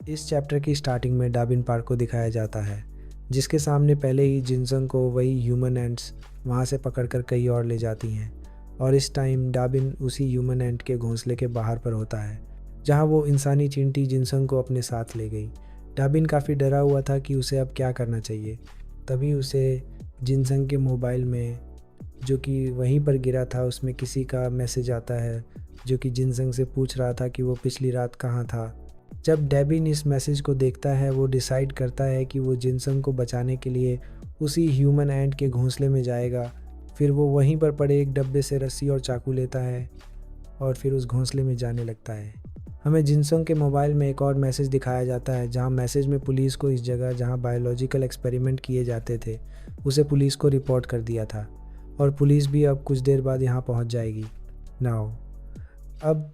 इस चैप्टर की स्टार्टिंग में डाबिन पार्क को दिखाया जाता है, जिसके सामने पहले ही जिनसंग को वही ह्यूमन एंट्स वहाँ से पकड़कर कहीं और ले जाती हैं। और इस टाइम डाबिन उसी ह्यूमन एंट के घोंसले के बाहर पर होता है, जहाँ वो इंसानी चींटी जिनसंग को अपने साथ ले गई। डाबिन काफ़ी डरा हुआ था कि उसे अब क्या करना चाहिए। तभी उसे जिनसंग के मोबाइल में, जो कि वहीं पर गिरा था, उसमें किसी का मैसेज आता है जो कि जिनसंग से पूछ रहा था कि वो पिछली रात कहाँ था। जब डेबिन इस मैसेज को देखता है, वो डिसाइड करता है कि वो जिनसंग को बचाने के लिए उसी ह्यूमन एंट के घोंसले में जाएगा। फिर वो वहीं पर पड़े एक डब्बे से रस्सी और चाकू लेता है और फिर उस घोंसले में जाने लगता है। हमें जिनसंग के मोबाइल में एक और मैसेज दिखाया जाता है, जहां मैसेज में पुलिस को इस जगह जहां बायोलॉजिकल एक्सपेरिमेंट किए जाते थे उसे पुलिस को रिपोर्ट कर दिया था, और पुलिस भी अब कुछ देर बाद यहां पहुंच जाएगी। नाउ अब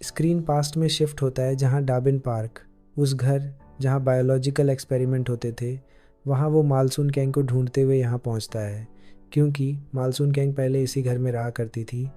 स्क्रीन पास्ट में शिफ्ट होता है, जहां डाबिन पार्क, उस घर जहां बायोलॉजिकल एक्सपेरिमेंट होते थे, वहां वो मालसून कैंग को ढूंढते हुए यहाँ पहुँचता है, क्योंकि मालसून कैंग पहले इसी घर में रहा करती थी।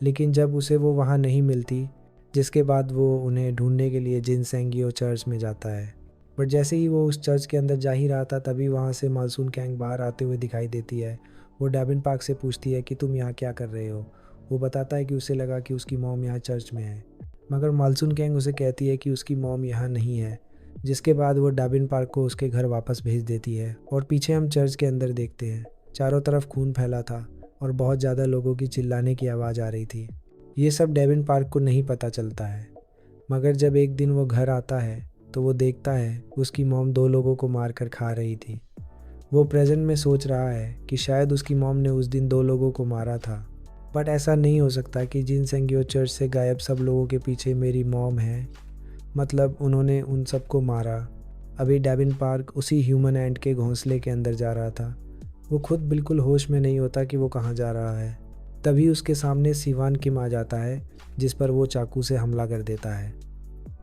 लेकिन जब उसे वो वहाँ नहीं मिलती, जिसके बाद वो उन्हें ढूंढने के लिए जिनसेंगियो चर्च में जाता है। बट जैसे ही वो उस चर्च के अंदर जा ही रहा था, तभी वहाँ से मालसून कैंग बाहर आते हुए दिखाई देती है। वो डाबिन पार्क से पूछती है कि तुम यहाँ क्या कर रहे हो। वो बताता है कि उसे लगा कि उसकी मॉम यहाँ चर्च में है, मगर मालसून कैंग उसे कहती है कि उसकी मॉम यहाँ नहीं है। जिसके बाद वो डाबिन पार्क को उसके घर वापस भेज देती है। और पीछे हम चर्च के अंदर देखते हैं, चारों तरफ खून फैला था और बहुत ज़्यादा लोगों की चिल्लाने की आवाज़ आ रही थी। ये सब डाबिन पार्क को नहीं पता चलता है, मगर जब एक दिन वो घर आता है तो वो देखता है उसकी मॉम 2 लोगों को मार कर खा रही थी। वो प्रेजेंट में सोच रहा है कि शायद उसकी मॉम ने उस दिन 2 लोगों को मारा था। बट ऐसा नहीं हो सकता कि जिनसेंगियो चर्च से गायब सब लोगों के पीछे मेरी मॉम है, मतलब उन्होंने उन सबको मारा। अभी डाबिन पार्क उसी ह्यूमन एंट के घोंसले के अंदर जा रहा था। वो खुद बिल्कुल होश में नहीं होता कि वो कहाँ जा रहा है। तभी उसके सामने सिवान किम आ जाता है, जिस पर वो चाकू से हमला कर देता है।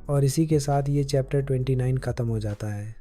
और इसी के साथ ये चैप्टर 29 ख़त्म हो जाता है।